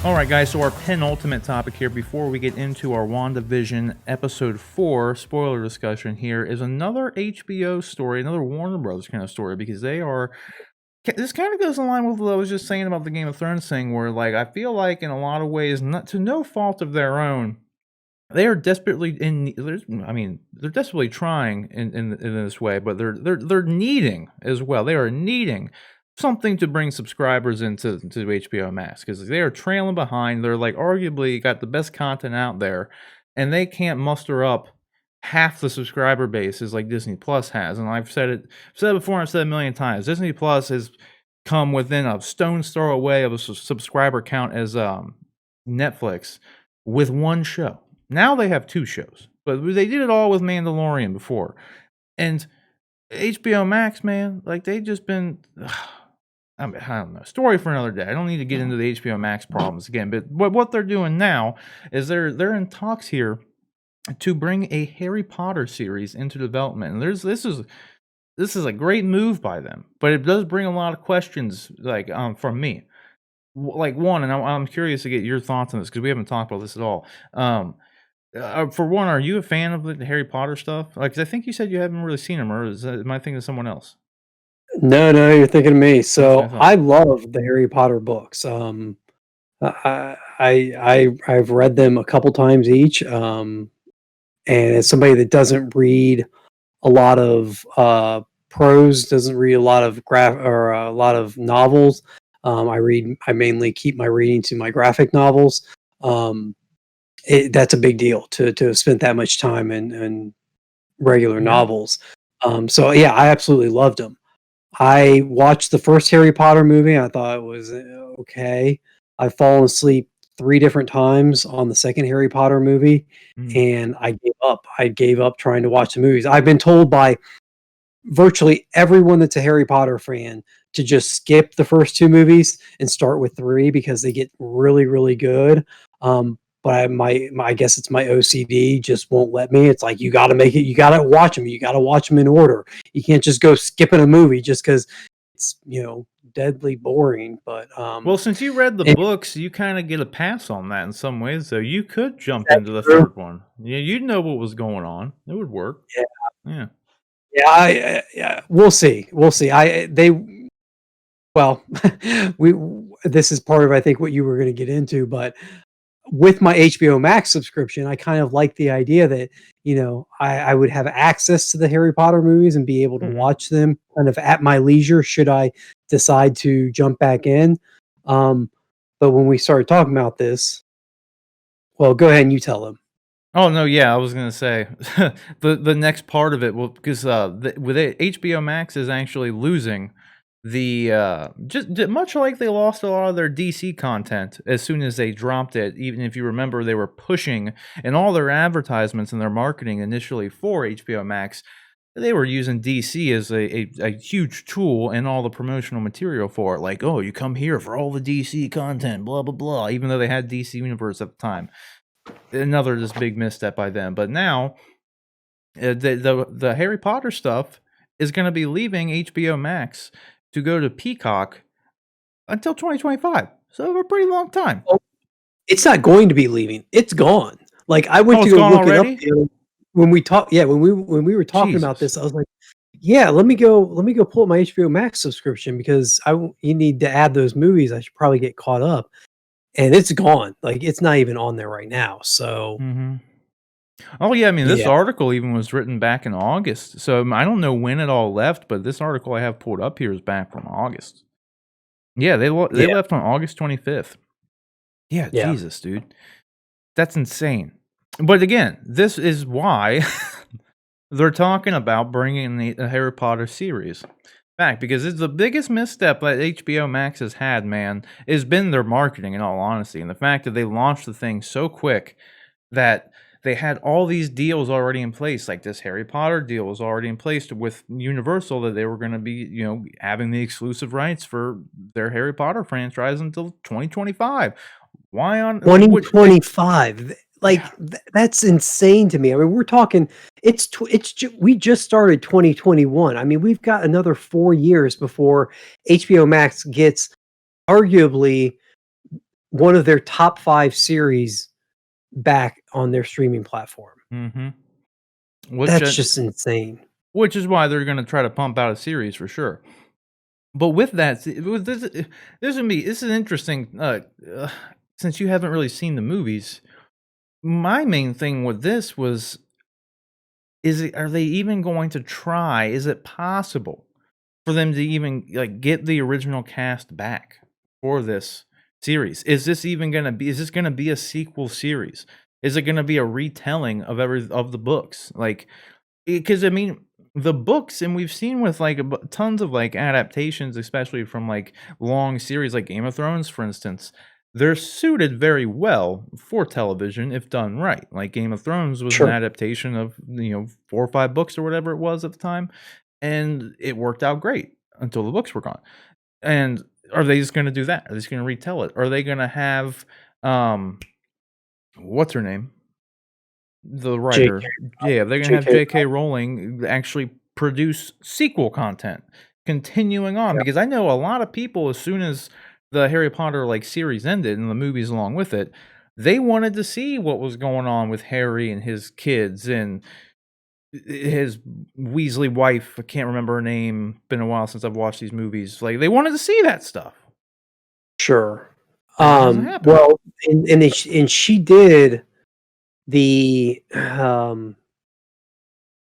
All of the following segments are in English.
All right, guys, so our penultimate topic here before we get into our WandaVision episode 4 spoiler discussion here is another HBO story, another Warner Brothers kind of story, because this kind of goes in line with what I was just saying about the Game of Thrones thing, where, like, I feel like in a lot of ways, not to no fault of their own, they are desperately they're desperately trying in this way, but they're needing as well. They are needing something to bring subscribers to HBO Max because they are trailing behind. They're like arguably got the best content out there, and they can't muster up half the subscriber base as like Disney Plus has. And I've said it before, I've said it a million times. Disney Plus has come within a stone's throw away of a subscriber count as Netflix with one show. Now they have 2 shows, but they did it all with Mandalorian before. And HBO Max, man, like they just been I don't know. Story for another day. I don't need to get into the HBO Max problems again, but what they're doing now is they're in talks here to bring a Harry Potter series into development. And this is a great move by them, but it does bring a lot of questions like from me. Like one, and I'm curious to get your thoughts on this because we haven't talked about this at all. For one, are you a fan of the Harry Potter stuff? Like, 'cause I think you said you haven't really seen them, or am I thinking of someone else? No, you're thinking of me. That's what I So thought. I love the Harry Potter books. I've read them a couple times each. And as somebody that doesn't read a lot of prose, doesn't read a lot of a lot of novels. I mainly keep my reading to my graphic novels. Um, that's a big deal to have spent that much time in regular Yeah. novels. So yeah, I absolutely loved them. I watched the first Harry Potter movie. I thought it was okay. I've fallen asleep 3 different times on the second Harry Potter movie, Mm. and I gave up. I gave up trying to watch the movies. I've been told by virtually everyone that's a Harry Potter fan to just skip the first 2 movies and start with 3 because they get really, really good. But I guess it's my OCD just won't let me. It's like, you gotta make it, you gotta watch them. You gotta watch them in order. You can't just go skipping a movie just because it's, deadly boring. But, Well, since you read the and books, you kinda get a pass on that in some ways, though. You could is jump that into the true? 3rd one. Yeah, you'd know what was going on. It would work. Yeah. Yeah. Yeah, yeah, we'll see. We'll see. Well, we this is part of, I think, what you were gonna get into, but with my HBO Max subscription, I kind of like the idea that, I would have access to the Harry Potter movies and be able to Mhm. watch them kind of at my leisure should I decide to jump back in. Um, but when we started talking about this, well, go ahead and you tell them. Oh, no, yeah, I was gonna say, the next part of it will because, with it HBO Max is actually losing much like they lost a lot of their DC content as soon as they dropped it. Even if you remember, they were pushing in all their advertisements and their marketing initially for HBO Max, they were using DC as a huge tool in all the promotional material for it, like, "Oh, you come here for all the DC content, blah, blah, blah," even though they had DC Universe at the time. Another just big misstep by them, but now, the Harry Potter stuff is gonna be leaving HBO Max to go to Peacock until 2025, so a pretty long time. Oh, it's not going to be leaving. It's gone. Like, I went Oh, to it's go gone look it up already? when we talked. Yeah, when we were talking about Jesus. this, I was like, yeah, let me go pull up my HBO Max subscription because you need to add those movies. I should probably get caught up. And it's gone. Like, it's not even on there right now. So, Mhm. Oh, yeah, I mean, this yeah. article even was written back in August, so, I don't know when it all left, but this article I have pulled up here is back from August. Yeah, they Yeah. left on August 25th. Yeah, Yeah. Jesus, dude. That's insane. But again, this is why they're talking about bringing the Harry Potter series back because it's the biggest misstep that HBO Max has had, man, has been their marketing, in all honesty, and the fact that they launched the thing so quick that they had all these deals already in place. Like this Harry Potter deal was already in place with Universal that they were going to be, having the exclusive rights for their Harry Potter franchise until 2025. Why on like what? 2025. Yeah. Like, that's insane to me. I mean, we're talking we just started 2021. I mean, we've got another 4 years before HBO Max gets arguably one of their top 5 series back on their streaming platform. Mhm. Which, That's just insane. which is why they're gonna try to pump out a series for sure. But with that, with this is interesting, since you haven't really seen the movies, my main thing with this was, are they even going to try? Is it possible for them to even, like, get the original cast back for this series? Is this gonna be a sequel series? Is it gonna be a retelling of the books? Like, because I mean, the books, and we've seen with like tons of like adaptations, especially from like long series like Game of Thrones, for instance, they're suited very well for television if done right. Like Game of Thrones was an Sure. adaptation of 4 or 5 books or whatever it was at the time, and it worked out great until the books were gone. And are they just going to do that? Are they just going to retell it? Are they going to have um, what's her name? The JK writer. Yeah, they're gonna have JK J.K. Rowling actually produce sequel content continuing on, yeah, because I know a lot of people, as soon as the Harry Potter, like, series ended and the movies along with it, they wanted to see what was going on with Harry and his kids and his Weasley wife. I can't remember her name. Been a while since I've watched these movies. Like, they wanted to see that stuff, sure. and it hasn't happened. Well, and she did the,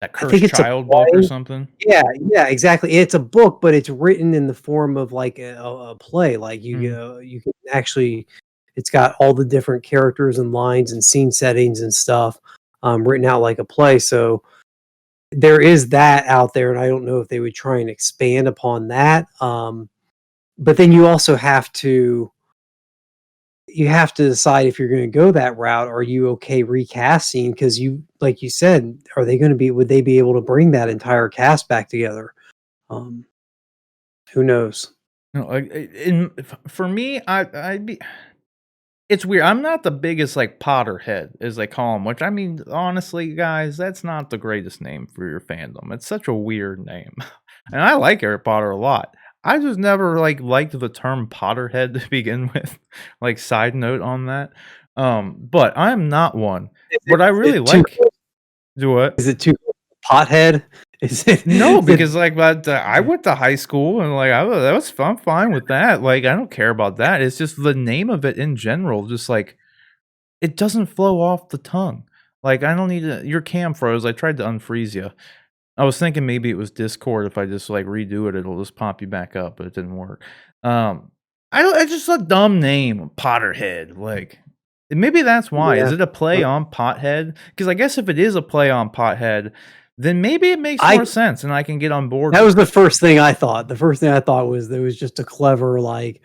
That I think Cursed it's a Child book or play. something. Yeah, yeah, exactly. It's a book, but it's written in the form of like a play. Like Mm. you can actually, it's got all the different characters and lines and scene settings and stuff, written out like a play. So there is that out there, and I don't know if they would try and expand upon that. But then you have to decide if you're going to go that route. Are you okay recasting? Because you, like you said, would they be able to bring that entire cast back together? Um, who knows? No, like, for me, I'd be. It's weird. I'm not the biggest like Potterhead, as they call him. Which, I mean, honestly, guys, that's not the greatest name for your fandom. It's such a weird name, and I like Harry Potter a lot. I just never like liked the term Potterhead to begin with. Like, side note on that. But I'm not one. But I Is really it too? like. Do what? Is it too pothead? Is it? No, Is it because like, but I went to high school and like I'm fine with that. Like, I don't care about that. It's just the name of it in general. Just like, it doesn't flow off the tongue. Like, I don't need to. Your cam froze. I tried to unfreeze you. I was thinking maybe it was Discord. If I just like redo it, it'll just pop you back up, but it didn't work. Um, I don't. It's just a dumb name, Potterhead. Like, and maybe that's why. Is yeah. it a play on Pothead? Because I guess if it is a play on Pothead, then maybe it makes I more sense, and I can get on board That with was the it. first thing I thought. The first thing I thought was there was just a clever like,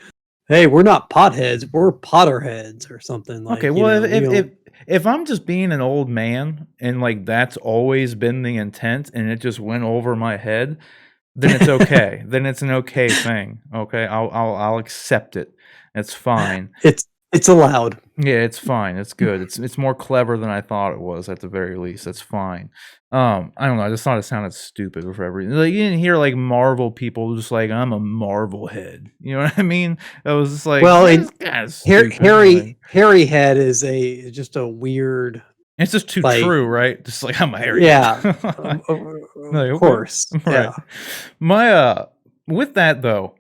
"Hey, we're not potheads, we're Potterheads," or something Okay, like, well, we don't. if I'm just being an old man and like that's always been the intent and it just went over my head, then it's okay. Then it's an okay thing. Okay, I'll accept it. It's fine. It's allowed. Yeah, it's fine. It's good. It's more clever than I thought it was at the very least. That's fine. I don't know. I just thought it sounded stupid for everything. Like, you didn't hear like Marvel people just like, I'm a Marvel head. You know what I mean? I was just like, Well, that's and kind of stupid. Like, Harry Head is just a weird, it's just too like, true, right? Just like, I'm a hairy head. yeah, Like, of okay, course, right. yeah. My with that though,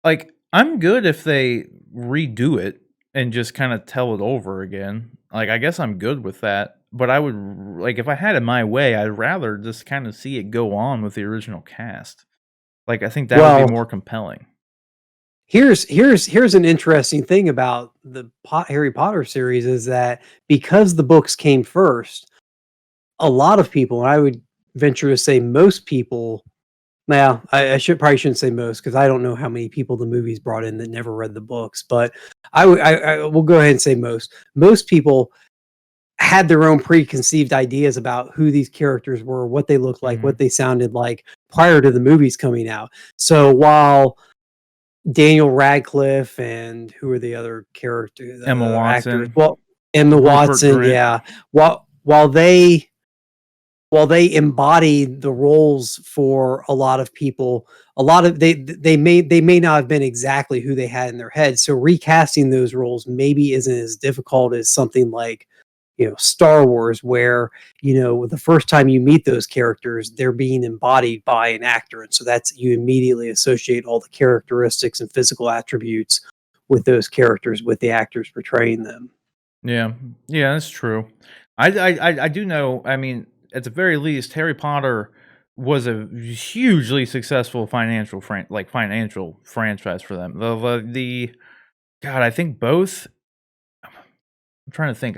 like, I'm good if they redo it and just kind of tell it over again. Like, I guess I'm good with that. But I would like, if I had it my way, I'd rather just kind of see it go on with the original cast. Like, I think that would be Well, more compelling. here's an interesting thing about the Harry Potter series is that because the books came first, a lot of people, and I would venture to say most people. Now, I shouldn't say most because I don't know how many people the movies brought in that never read the books, but I will go ahead and say most. Most people had their own preconceived ideas about who these characters were, what they looked like, Mhm. what they sounded like prior to the movies coming out. So while Daniel Radcliffe and who are the other characters, the Emma other actors? Watson, Well, Emma Rupert Watson, Grint. yeah. While they Well, they embodied the roles for a lot of people. A lot of they may not have been exactly who they had in their head, so recasting those roles maybe isn't as difficult as something like, Star Wars, where, the first time you meet those characters, they're being embodied by an actor, and so that's you immediately associate all the characteristics and physical attributes with those characters, with the actors portraying them. Yeah, yeah, that's true. I do know. I mean, at the very least, Harry Potter was a hugely successful financial franchise for them. The God, I think both. I'm trying to think.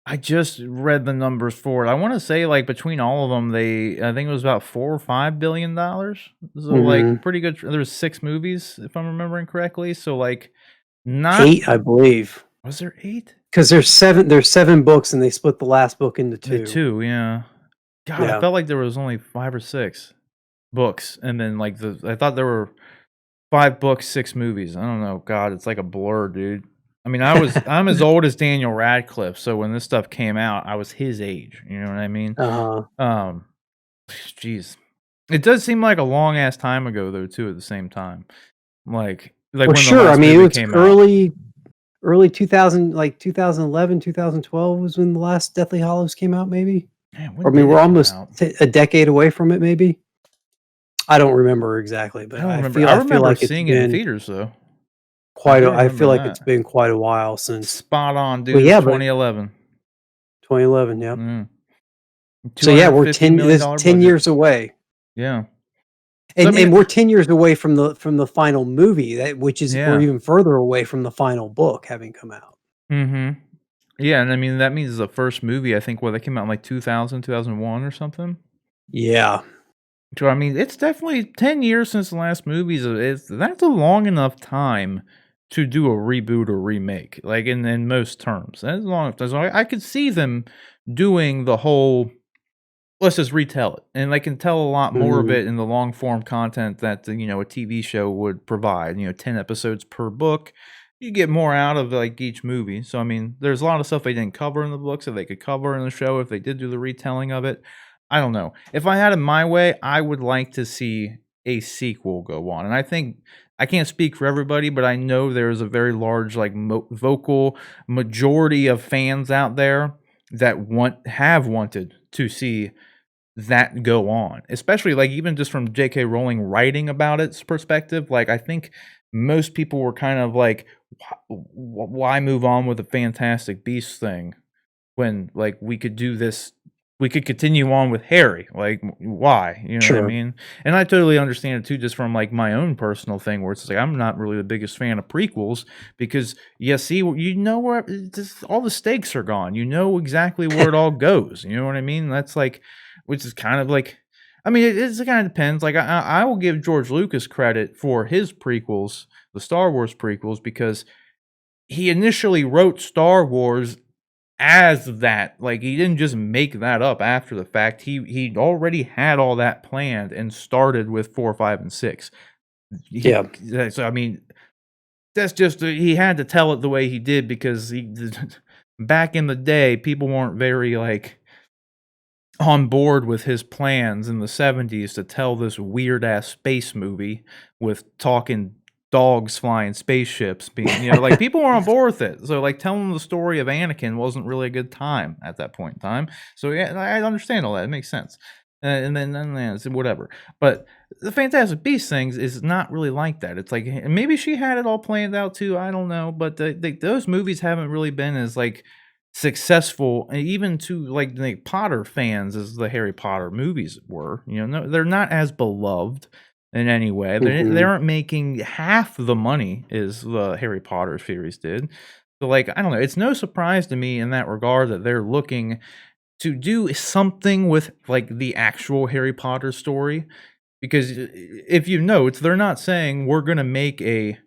I just read the numbers for it. I want to say like between all of them, I think it was about $4 or $5 billion. So like Mhm. pretty good. There's 6 movies, if I'm remembering correctly. So like not 8, I believe. was there 8? 'Cause there's 7 books, and they split the last book into The 2. 2, yeah. God, I Yeah. felt like there was only 5 or 6 books, and then, like, I thought there were 5 books, 6 movies. I don't know, god, it's like a blur, dude. I mean, I'm as old as Daniel Radcliffe, so when this stuff came out, I was his age, you know what I mean? Uh-huh. Um, jeez. It does seem like a long ass time ago, though, too, at the same time. Like Well, when the sure, I last mean, it movie was came out. early 2000, like, 2011, 2012 was when the last Deathly Hallows came out, maybe? Man, Or, when I mean, did we're it come almost out? a decade away from it, maybe? I don't remember exactly, I but don't I remember. feel I I feel remember like it's seeing it in been theaters, though. I quite do a I remember feel like it's that. been quite a while since. Spot on, Well, dude. It was yeah, but 2011. 2011, yep. Mm. So, yeah, we're $250 10 million this dollar 10 budget. years away. Yeah. So, I And mean, we're 10 years away from the final movie, that which is we're yeah. even further away from the final book having come out. Mhm. Yeah, and I mean, that means the first movie, I think, that came out in, like, 2000, 2001 or something? Yeah. So, I mean, it's definitely 10 years since the last movies. That's a long enough time to do a reboot or remake, like, in most terms. That's long enough. So I could see them doing the whole let's just retell it, and I can tell a lot more of Mhm. it in the long form content that, a TV show would provide, 10 episodes per book. You get more out of, like, each movie, so, I mean, there's a lot of stuff they didn't cover in the books that they could cover in the show if they did do the retelling of it. I don't know. If I had it my way, I would like to see a sequel go on, and I think I can't speak for everybody, but I know there's a very large, like, vocal majority of fans out there that have wanted to see that go on, especially, like, even just from J.K. Rowling writing about its perspective, like, I think most people were kind of like, Why move on with the Fantastic Beasts thing when, like, we could continue on with Harry, like, why?" You know what I Sure. mean? And I totally understand it too just from, like, my own personal thing where it's like, I'm not really the biggest fan of prequels because you know where just all the stakes are gone, you know exactly where it all goes, you know what I mean? That's, like which is kind of like I mean, it kinda depends, like, I will give George Lucas credit for his prequels, the Star Wars prequels, because he initially wrote Star Wars as that, like, he didn't just make that up after the fact, he already had all that planned and started with 4, 5, and 6. He Yeah. so, I mean, that's just he had to tell it the way he did because he back in the day, people weren't very, like on board with his plans in the '70s to tell this weird ass space movie with talking dogs flying spaceships being like people were on board with it. So like telling the story of Anakin wasn't really a good time at that point in time. So yeah, I understand all that. It makes sense. And then yeah, it's whatever. But the Fantastic Beasts things is not really like that. It's like maybe she had it all planned out too. I don't know, but those movies haven't really been as like successful, and even to like the Potter fans as the Harry Potter movies were. No, they're not as beloved in any way. They Mhm. aren't making half the money as the Harry Potter series did. So, like, I don't know. It's no surprise to me in that regard that they're looking to do something with like the actual Harry Potter story. Because if you note, they're not saying we're going to make a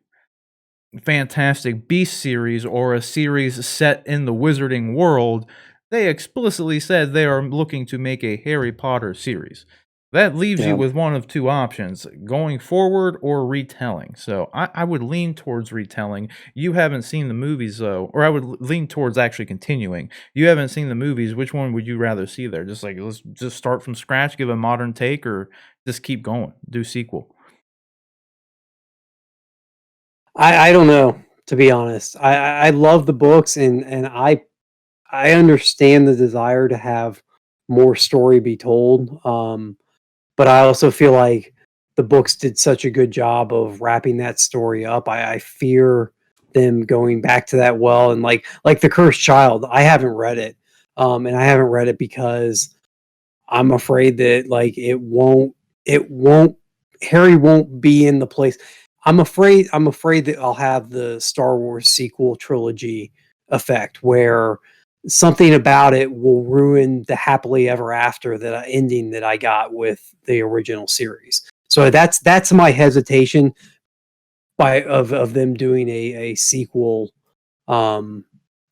Fantastic Beast series or a series set in the wizarding world. They explicitly said they are looking to make a Harry Potter series. That leaves you Yeah. with one of two options, going forward or retelling. So I would lean towards retelling. You haven't seen the movies though, or I would lean towards actually continuing. You haven't seen the movies. Which one would you rather see there? Just like let's just start from scratch, give a modern take, or just keep going, do sequel. I don't know, to be honest. I love the books, and I understand the desire to have more story be told. But I also feel like the books did such a good job of wrapping that story up. I fear them going back to that well, and like the Cursed Child. I haven't read it, and I haven't read it because I'm afraid that like it won't Harry won't be in the place. I'm afraid that I'll have the Star Wars sequel trilogy effect where something about it will ruin the happily ever after ending that I got with the original series. So that's my hesitation of them doing a sequel, um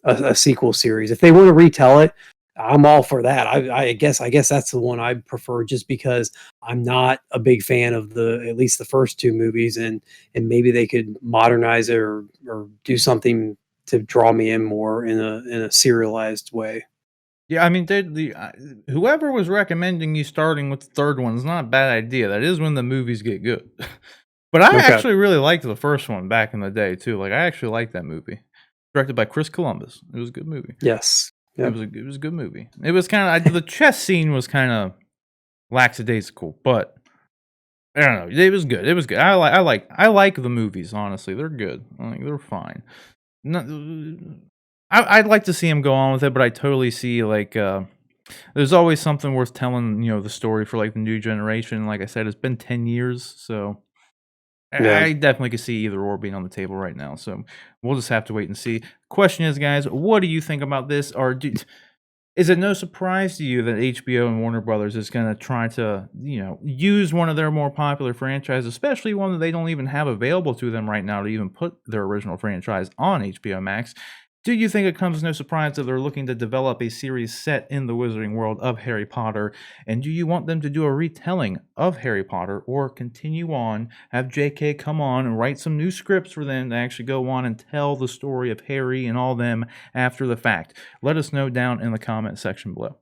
a sequel series. If they want to retell it, I'm all for that. I guess that's the one I prefer, just because I'm not a big fan of the at least the first two movies, and maybe they could modernize it, or do something to draw me in more in a serialized way. Yeah, I mean, whoever was recommending you starting with the third one is not a bad idea. That is when the movies get good. But I Okay. actually really liked the first one back in the day too. Like I actually liked that movie, directed by Chris Columbus. It was a good movie. Yes. Yep. It was a good movie. It was kind of the chess scene was kind of lackadaisical, but I don't know. It was good. It was good. I like the movies. Honestly, they're good. Like they're fine. No, I'd like to see him go on with it, but I totally see like there's always something worth telling. You know, the story for like the new generation. Like I said, it's been 10 years, so Yeah. I definitely could see either or being on the table right now. So we'll just have to wait and see. Question is, guys, what do you think about this? Is it no surprise to you that HBO and Warner Brothers is going to try to, use one of their more popular franchises, especially one that they don't even have available to them right now to even put their original franchise on HBO Max? Do you think it comes as no surprise that they're looking to develop a series set in the Wizarding World of Harry Potter? And do you want them to do a retelling of Harry Potter or continue on, have JK come on and write some new scripts for them to actually go on and tell the story of Harry and all them after the fact? Let us know down in the comment section below.